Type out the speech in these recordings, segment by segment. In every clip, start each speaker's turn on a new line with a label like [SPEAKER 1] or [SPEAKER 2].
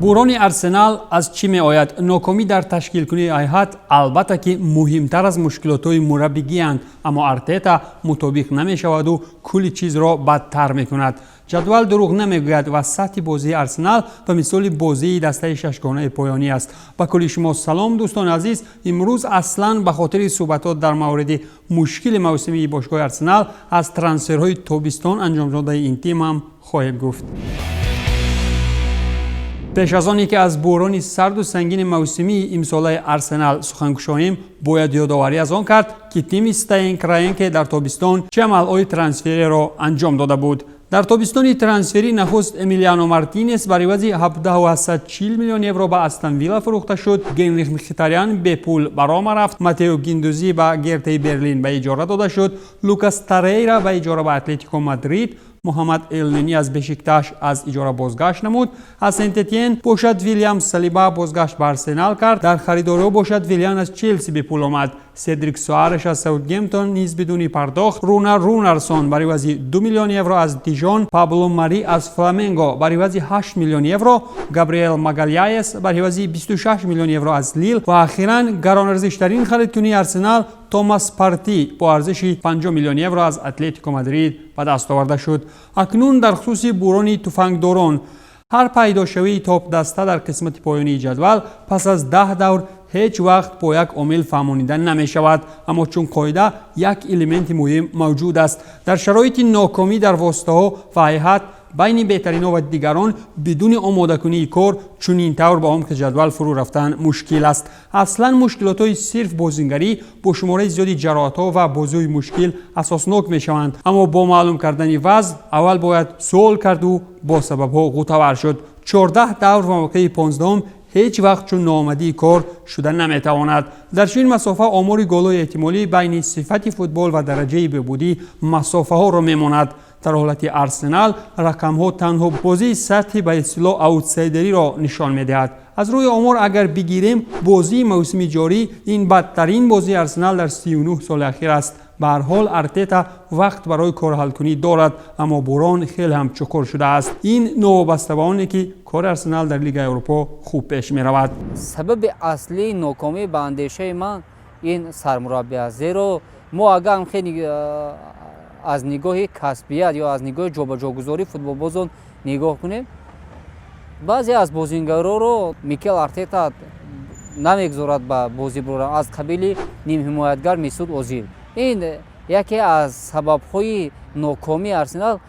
[SPEAKER 1] бурoni Арсенал аз чӣ меояд? Нокомӣ дар ташкилкунии ҳайат албатта ки муҳимтар аз мушкилотҳои мураббигиянд, аммо Артета мутобиқ намешаваду кулли чизро бадтар мекунад. Ҷадвал дурӯғ намегӯяд ва сатҳи бозии Арсенал ба мисоли бозии дастаи шашгонаи поёнӣ аст. Ба кулли шумо салом дӯстони азиз. Имрӯз аслан ба хотири суҳбатот дар мавриди мушкили мавсимии бошгоҳи Арсенал аз трансферҳои тобистон анҷомшудаи ин тим ҳам хоҳем гуфт. пеш аз оне ки аз буҳрони сарду сангини мавсимии имсолаи Арсенал сухан кушоем, бояд ёдоварӣ аз он кард ки тими Стейн Краенке дар тобистон чӣ амалҳои трансфериеро анҷом дода буд. дар тобистони трансферӣ нахуст Эмилиано Мартинес бар ивази 17,140 миллион евро ба Астон Вилла фурӯхта шуд. Генрих Мхитарян бепул ба Рома рафт. Матео Гиндузи ба Гертаи Берлин ба иҷора дода шуд. Лукас Торейра ба иҷора ба Атлетико Мадрид. Муҳаммад Элнени аз Бешикташ аз иҷора бозгашт намуд. аз Сент-Этьен бошад Вилliam Салиба бозгашт ба Арсенал кард. дар харидориҳо бошад Виллиан аз Челси бепул омад. Седрик Суареш аз Саутгемптон низ бидуни пардохт. Рунар Рунарсон бар ивази 2 миллион евро аз Дижон. Пабло Мари аз Фламенго бар ивази 8 миллион евро. Габриэл Магальяес бар ивази 26 миллион евро аз Лил. ва ахиран гаронарзиштарин харидкунии Арсенал Томас Парти бо арзиши 50 миллион евро аз Атлетико Мадрид ба даст оварда шуд. акнун дар хусуси буҳрони туфангдорон ҳар пайдошавии топдаста дар қисмати поёнии ҷадвал пас аз 10 давр ҳеҷ вақт бо як омил фаҳмонида намешавад, аммо чун қоида як элементи муҳим мавҷуд аст. дар шароити нокомӣ дар воситаҳо ва ҳайат байни беҳтаринҳо ва дигарон бидуни омодакунии кор чунин тавр ба омқи ҷадвал фурӯ рафтан мушкил аст. аслан мушкилотҳои сирф бозингарӣ бо шумораи зиёди ҷароҳатҳо ва бозиҳои мушкил асоснок мешаванд, аммо бо маълум кардани вазъ аввал бояд суол карду бо сабабҳо ғутавар шуд. 14 давр ва мавқеи 15 ҳеҷ вақт чун ноомадии кор шуда наметавонад. дар чунин масофа омори голҳои эҳтимолӣ байни сифати футбол ва дараҷаи беъбудӣ масофаҳоро мемонад. дар ҳолати Арсенал рақамҳо танҳо бозии сатҳи ба истлоҳ аутсайдериро нишон медиҳад. аз рӯи омор агар бигирем, бозии мавсими ҷорӣ ин бадтарин бозии Арсенал дар 39 соли ахир аст. ба ҳар ҳол Артета вақт барои корҳалкунӣ дорад, аммо бурон хеле ҳам чуқур шудааст. ин новобаста ба оне ки кори Арсенал дар Лигаи Аврупо хуб пеш меравад.
[SPEAKER 2] сабаби аслии нокомӣ ба андешаи ман ин сармураббӣ аст. зеро мо агар хеле аз нигоҳи касбият ё аз нигоҳи ҷобаҷогузории футболбозон нигоҳ кунем, баъзе аз бозингароро Микел Артета намегзорад ба бозӣ буран, аз қабили нимҳимоятгар Месут Озил. ин яке аз сабабҳои нокомии Арсенал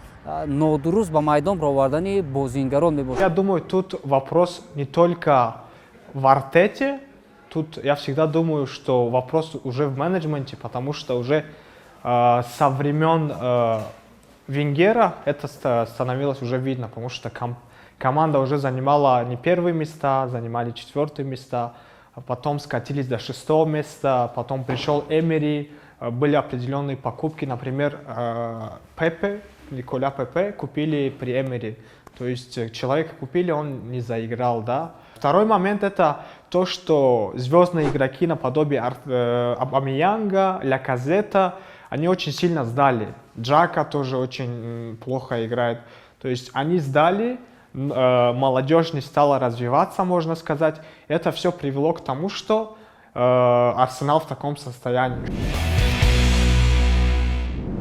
[SPEAKER 2] нодуруст ба майдон провардани бозингарон мебошад.
[SPEAKER 3] Я думаю, тут вопрос не только в Артете, тут я всегда думаю, что вопрос уже в менеджменте, потому что уже со времен Венгера это становилось уже видно, потому что команда уже занимала не первые места, занимали 4-е места, потом скатились до 6-го места, потом пришел Эмери, были определенные покупки, например, Пепе, Николя Пепе купили при Эмери, то есть человека купили, он не заиграл, да. Второй момент это то, что звездные игроки наподобие Абамеянга, Ляказета, они очень сильно сдали. Джака тоже очень плохо играет. То есть они сдали, молодежь не стала развиваться, можно сказать. Это все привело к тому, что Арсенал в таком состоянии.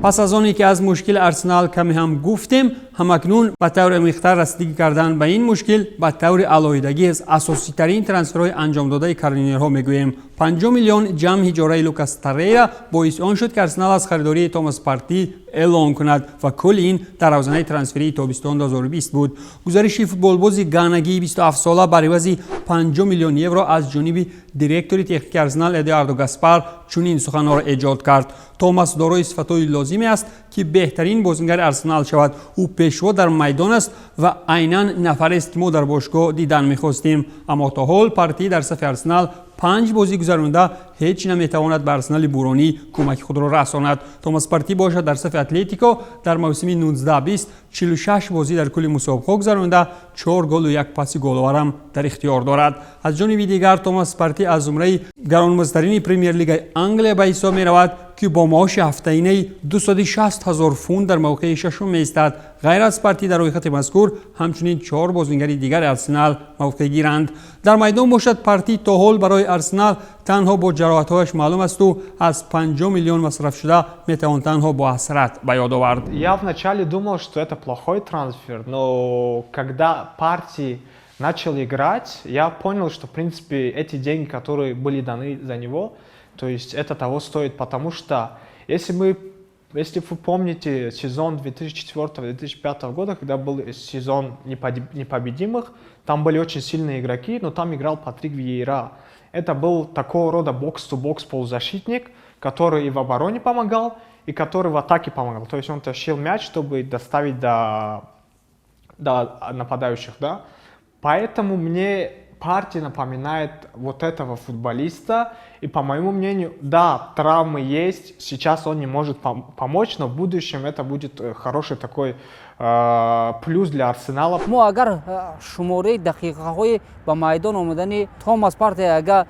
[SPEAKER 1] пас аз оне ки аз мушкили Арсенал каме ҳам гуфтем, ҳамакнун ба таври амиқтар расидагӣ кардан ба ин мушкил ба таври алоҳидагӣ аз асоситарин трансферҳои анҷомдодаи каронерҳо мегӯем. 50 миллион ҷамъи иҷораи Лукас Торейра боиси он шуд ки Арсенал аз харидории Томас Парти эълон кунад ва кулли ин дар равзанаи трансферии тобистон 2020 буд. гузариши футболбози ганагии 27 сола бар ивази 50 миллион евро аз ҷониби директори техникии Арсенал Эдуардо Гаспар чунин суханҳоро эҷод кард. Томас дорои сифатҳои лозиме аст ки беҳтарин бозингари Арсенал шавад. ӯ пешво дар майдон аст ва айнан нафарест ки мо дар бошгоҳ дидан мехостем, аммо то ҳол Парти дар сафи Арсенал 5 бозӣ гузаронда ҳеҷ наметавонад ба Арсенали буронӣ кӯмаки худро расонад. Томас Парти бошад дар сафи Атлетико дар мавсими 19-20 46 бозӣ дар кулли мусобиқаҳо гузаронда 4 голу 1 паси головарам дар ихтиёр дорад. аз ҷониби дигар Томас Парти аз зумраи гаронбазтарини Премер Лигаи Англия ба ҳисоб меравад. که با معاش هفته‌ای 260,000 فوند در موقع ششم می‌ایستد. غیر از پارتی در روی خط مذکور همچنین 4 بازیگر دیگر ارسنال موقع گیرند. در میدان باشد پارتی تا حال برای ارسنال تنها با جراحت‌هایش معلوم است و از 5 میلیون مصرف شده میتوان تنها با حسرت به یاد آورد.
[SPEAKER 3] Я вначале думал, что это плохой трансфер, но когда партии начал играть, я понял, что в принципе эти деньги, которые были даны за него, то есть это того стоит, потому что если вы помните сезон 2004-2005 года, когда был сезон непобедимых, там были очень сильные игроки, но там играл Патрик Виейра. Это был такого рода бокс-то-бокс полузащитник, который и в обороне помогал, и который в атаке помогал. То есть он тащил мяч, чтобы доставить до нападающих, да. Поэтому мне партия напоминает вот этого футболиста. И по моему мнению, да, травмы есть, сейчас он не может помочь, но в будущем это будет хороший такой плюс для Арсенала.
[SPEAKER 2] мо агар шумораи дақиқаҳои ба майдон омадани Томас Партей агар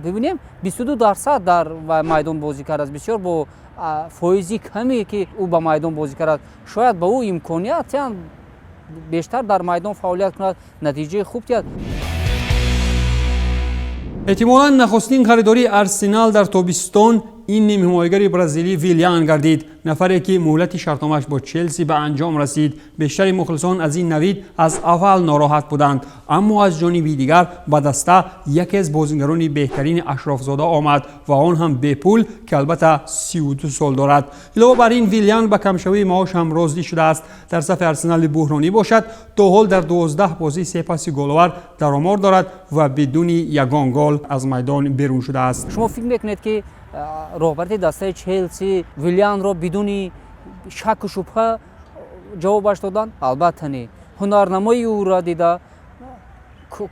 [SPEAKER 2] бибинем 22% дар майдон бозӣ кардааст, бисёр бо фоизи каме ки ӯ ба майдон бозӣ кардааст. Шояд ба ӯ имконият бештар дар майдон фаъолият кунад, натиҷаи хуб диҳад.
[SPEAKER 1] احتمالاً نخستین خریداری ارسنال در تابستان این نیم حمایتگر برزیلی ویلیان گردید. نفری که مهلت شرطنامه‌اش با چلسی به انجام رسید. بیشتر مخلصان از این نوید از اول ناراحت بودند، اما از جانبی دیگر به دسته یکی از بازیگران بهترین اشرافزاده آمد و آن هم به پول که البته 32 سال دارد. علاوه بر این ویلیان به کمشوی معاش هم راضی شده است. در صف ارسنال بحرانی باشد تا حال در 12 بازی 3 پاس گل‌آور در آمار دارد و بدون یگان گل از میدان بیرون شده است.
[SPEAKER 2] شما فکر میکنید که راهبری دسته چلسی ویلیانро بدون شک و شبهه جوابش دادن؟ البته نه. هنرنمایی او را دیده،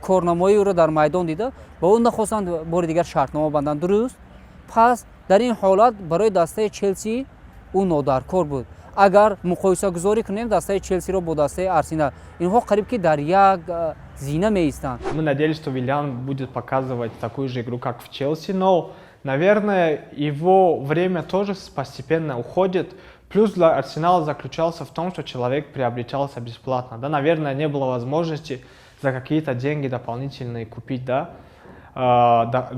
[SPEAKER 2] کارنمایی او را در میدان دیده، با اون نخواستند بار دیگر شرطنامه بندن. درست؟ پس در این حالت برای دسته چلسی او نادرکار بود. اگر مقایسه گذاری کنیم دسته چلسی را با دسته ارسنال، اینها قریب که در یک زینه می‌ایستند.
[SPEAKER 3] Мы надеялись, что Вильян будет показывать такую же игру, как в Челси, но наверное, его время тоже постепенно уходит. Плюс для Арсенала заключался в том, что человек приобретался бесплатно. Да, наверное, не было возможности за какие-то деньги дополнительные купить,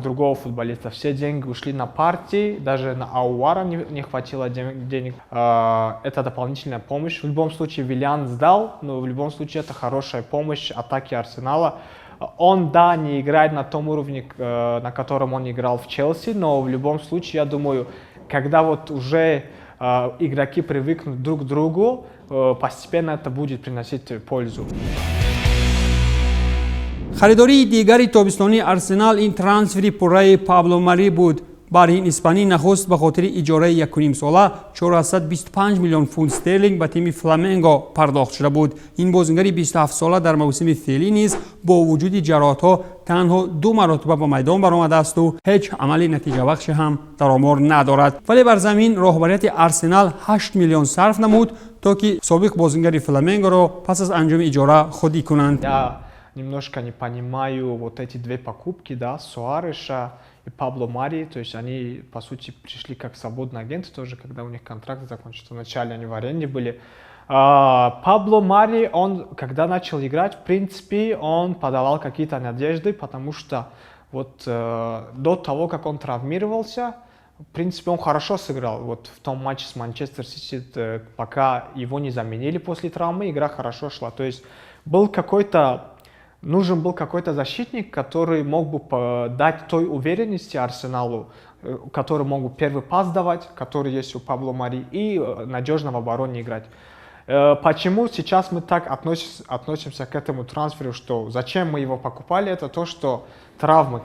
[SPEAKER 3] другого футболиста. Все деньги ушли на партии, даже на Ауара не хватило денег. Это дополнительная помощь. В любом случае, Вильян сдал, но в любом случае это хорошая помощь атаке Арсенала. Он, да, не играет на том уровне, на котором он играл в Челси, но в любом случае, я думаю, когда вот уже игроки привыкнут друг к другу, постепенно это будет приносить пользу.
[SPEAKER 1] خریداری دیگری تابستانی ارسنال این ترانسفری پررای پابلو ماری بود. برای این اسپانی نخست به خاطر اجاره 1.5 ساله 425 میلیون پوند استرلینگ به تیم فلامنگو پرداخت شده بود. این بازیگر 27 ساله در موسم فعلی نیز با وجود جراحت‌ها تنها 2 مرتبه به میدان برآمده است و هیچ عمل نتیجه بخش هم در آمار ندارد. ولی بر زمین راهبریت ارسنال 8 میلیون صرف نمود تا که سابق بازیگر فلامنگو را پس از انجام اجاره خودی کنند.
[SPEAKER 3] Немножко не понимаю вот эти две покупки, да, Суареша и Пабло Мари, то есть они, по сути, пришли как свободные агенты тоже, когда у них контракт закончился. Вначале они в аренде были. Пабло Мари, он, когда начал играть, в принципе, он подавал какие-то надежды, потому что вот до того, как он травмировался, в принципе, он хорошо сыграл. Вот в том матче с Манчестер Сити, пока его не заменили после травмы, игра хорошо шла. То есть нужен был какой-то защитник, который мог бы дать той уверенности Арсеналу, который мог бы первый пас давать, который есть у Пабло Мари, и надежно в обороне играть. Почему сейчас мы так относимся к этому трансферу, что зачем мы его покупали, это то, что травмы.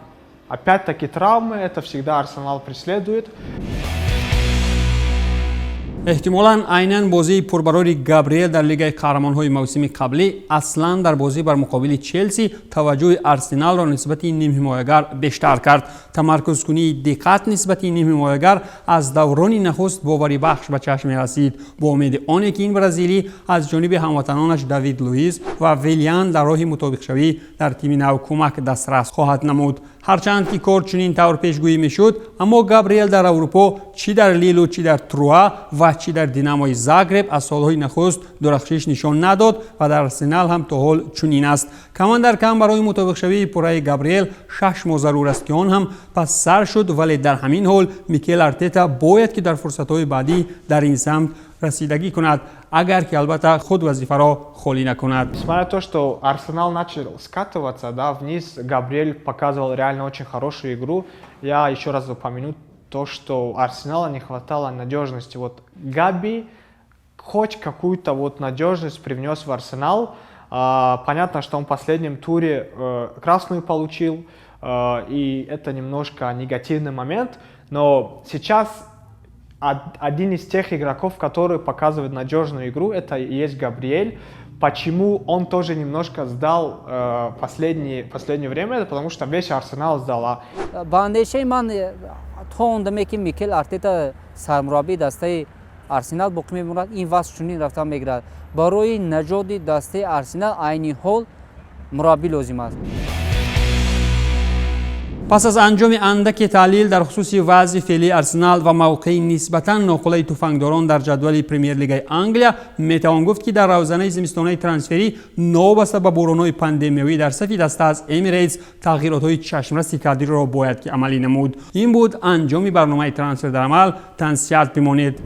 [SPEAKER 3] Опять-таки травмы, это всегда Арсенал преследует.
[SPEAKER 1] احتمالاً عیناً بازی پربراری گابریل در لیگ قهرمان‌های موسم قبلی اصلاً در بازی بر مقابل چلسی توجه ارسنال را نسبت این نیم حمایتگر بیشتر کرد. تمرکز کنی دقت نسبت این نیم حمایتگر از دوران نخست باوری بخش به چشم رسید، با امید آن که این برزیلی از جانب هموطنانش دیوید لوئیس و ویلیان در راه مطابق شوی در تیم نو کمک دسترس خواهد نمود. هرچند که کار چنین طور پیشگویی میشد، اما گابریل در اروپا چی در لیل و چی در تروآ و چی در دیناموی زاگرب از سالهای نخست درخشش نشان نداد و در آرسنال هم تا حال چنین است. کمان در کم برای مطابق شوی پورای گابریل 6 ماه ضرور است که آن هم پس سر شد، ولی در همین حال میکل ارتتا باید که در فرصت‌های بعدی در این سمت رسیدگی کند، اگر که البته خود وظیفه را خالی نکند.
[SPEAKER 3] Несмотря на то, что Арсенал начал скатываться, да, вниз, Габриэль показывал реально очень хорошую игру. Я еще раз упомяну то, что Арсенала не хватало надежности. Вот Габи хоть какую-то вот надежность привнес в Арсенал. Понятно, что он в последнем туре красную получил, и это немножко негативный момент, но сейчас один из тех игроков, которые показывают надежную игру, это и есть Габриэль. Почему он тоже немножко сдал последнее время? Это потому что весь Арсенал сдал.
[SPEAKER 2] бандешаи ман то ондаме ки микел артета сармураббии дастаи арсенал боқӣ мемонад, ин васф чунин рафта мегирад. барои наҷоти дастаи арсенал айни ҳол мураббӣ лозим аст.
[SPEAKER 1] پس از انجام اندک تحلیل در خصوص وضع فعلی آرسنال و موقع نسبتاً ناخولی تفنگداران در جدول پرمیر لیگ انگلیا، میتوان گفت که در روزانه زمستانه ترانسفری نوبسته به بحران‌های پاندمیایی در صف دسته از امیریتس تغییرات‌های چشمرس کادری را باید که عملی نمود. این بود انجام برنامه ترانسفر در عمل. تنسیت بمانید.